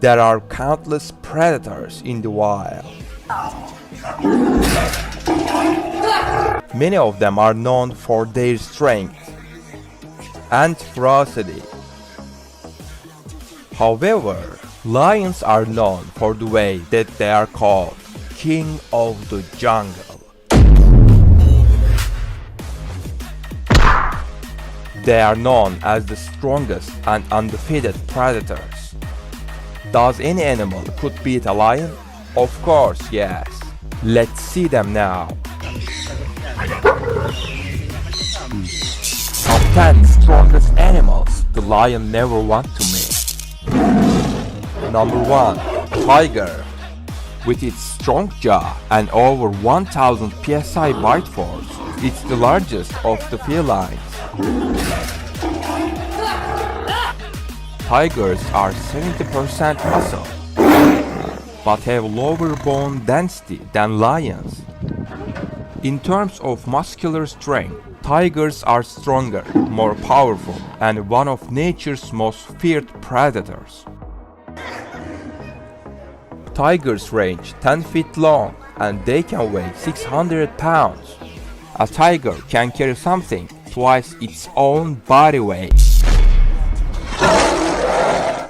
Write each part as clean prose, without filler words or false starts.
There are countless predators in the wild. Many of them are known for their strength and ferocity. However, lions are known for the way that they are called king of the jungle. They are known as the strongest and undefeated predators. Does any animal could beat a lion? Of course, yes. Let's see them now. Top 10 strongest animals the lion never want to meet. Number 1. Tiger. With its strong jaw and over 1000 psi bite force, it's the largest of the felines. Tigers are 70% muscle, but have lower bone density than lions. In terms of muscular strength, tigers are stronger, more powerful, and one of nature's most feared predators. Tigers range 10 feet long and they can weigh 600 pounds. A tiger can carry something twice its own body weight.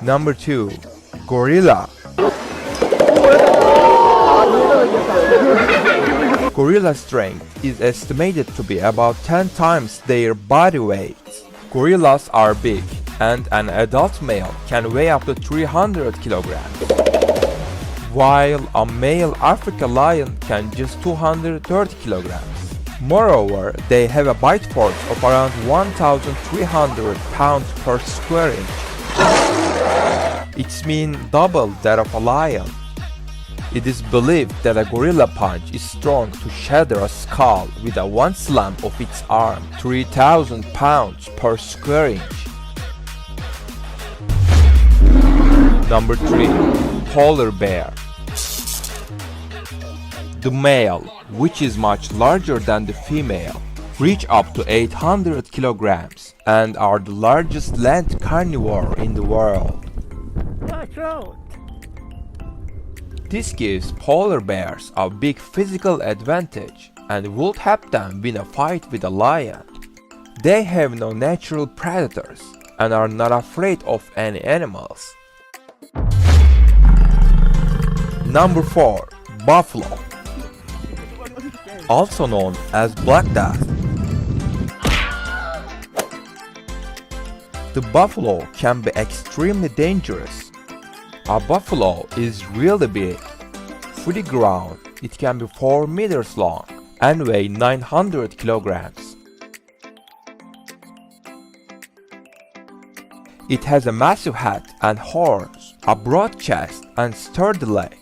Number 2. Gorilla. Gorilla strength is estimated to be about 10 times their body weight. Gorillas are big, and an adult male can weigh up to 300 kilograms, while a male African lion can just 230 kilograms. Moreover, they have a bite force of around 1,300 pounds per square inch. It's mean double that of a lion. It is believed that a gorilla punch is strong to shatter a skull with a one slam of its arm, 3,000 pounds per square inch. Number 3. Polar bear. The male, which is much larger than the female, reach up to 800 kilograms and are the largest land carnivore in the world. This gives polar bears a big physical advantage and would help them win a fight with a lion. They have no natural predators and are not afraid of any animals. Number 4. Buffalo. Also known as Black Death. The buffalo can be extremely dangerous. A buffalo is really big. Fully grown, it can be 4 meters long and weigh 900 kilograms. It has a massive head and horns, a broad chest and sturdy leg.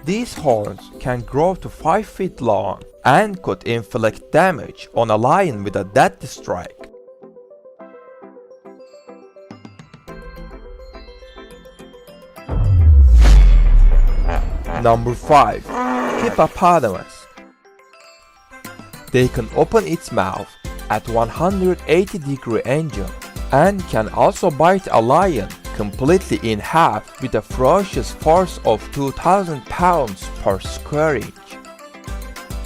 These horns can grow to 5 feet long and could inflict damage on a lion with a deadly strike. Number 5. Hippopotamus. They can open its mouth at 180-degree angle and can also bite a lion completely in half with a ferocious force of 2,000 pounds per square inch.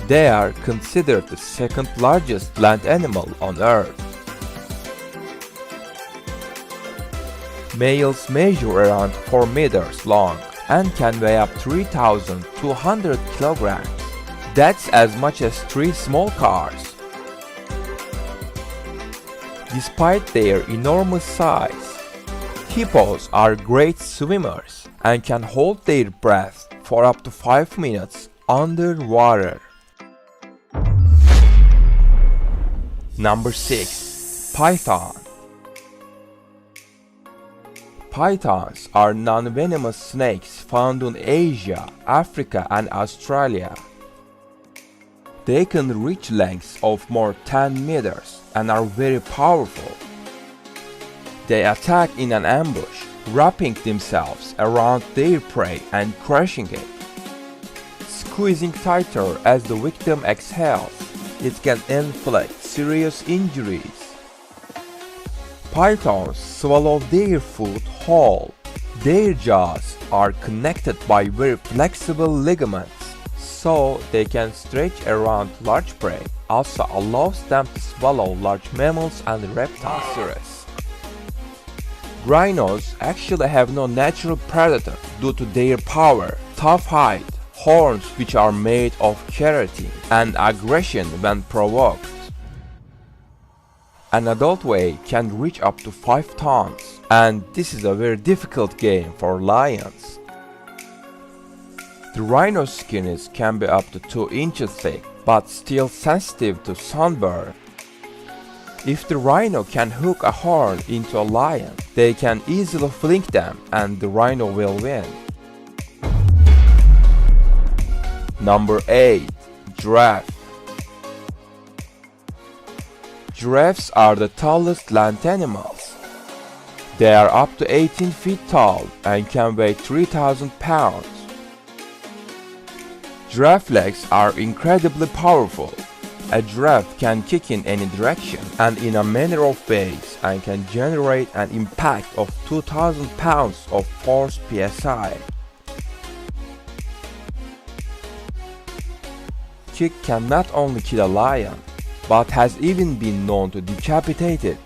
They are considered the second largest land animal on Earth. Males measure around 4 meters long and can weigh up 3,200 kilograms. That's as much as 3 small cars. Despite their enormous size, hippos are great swimmers and can hold their breath for up to 5 minutes underwater. Number 6. Python. Pythons are non-venomous snakes found in Asia, Africa and Australia. They can reach lengths of more than 10 meters and are very powerful. They attack in an ambush, wrapping themselves around their prey and crushing it. Squeezing tighter as the victim exhales, it can inflict serious injuries. Pythons swallow their food whole. Their jaws are connected by very flexible ligaments, so they can stretch around large prey, also allows them to swallow large mammals and reptiles. Rhinos actually have no natural predator due to their power, tough hide, horns which are made of keratin, and aggression when provoked. An adult weight can reach up to 5 tons, and this is a very difficult game for lions. The rhino's skin can be up to 2 inches thick, but still sensitive to sunburn. If the rhino can hook a horn into a lion, they can easily fling them and the rhino will win. Number 8. Giraffe. Giraffes are the tallest land animals. They are up to 18 feet tall and can weigh 3,000 pounds. Giraffe legs are incredibly powerful. A giraffe can kick in any direction and in a manner of ways and can generate an impact of 2,000 pounds of force psi. Kick can not only kill a lion, but has even been known to decapitate it.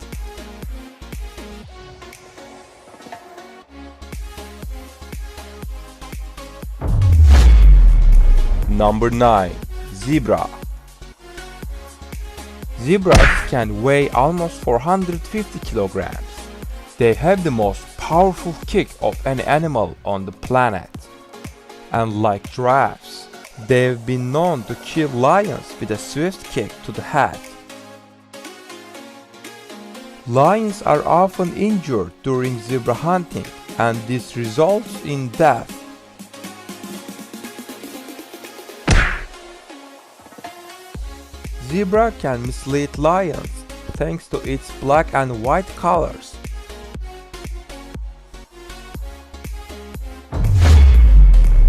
Number 9. Zebra. Zebras can weigh almost 450 kilograms. They have the most powerful kick of any animal on the planet. And like giraffes, they've been known to kill lions with a swift kick to the head. Lions are often injured during zebra hunting, and this results in death. Zebra can mislead lions thanks to its black and white colors.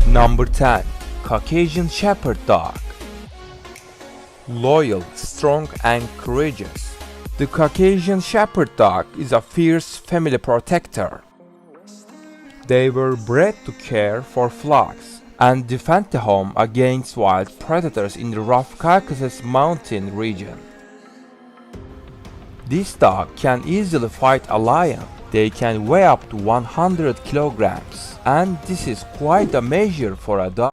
Number 10. Caucasian Shepherd Dog. Loyal, strong and courageous, the Caucasian Shepherd Dog is a fierce family protector. They were bred to care for flocks and defend the home against wild predators in the rough Caucasus mountain region. This dog can easily fight a lion. They can weigh up to 100 kilograms, and this is quite a measure for a dog.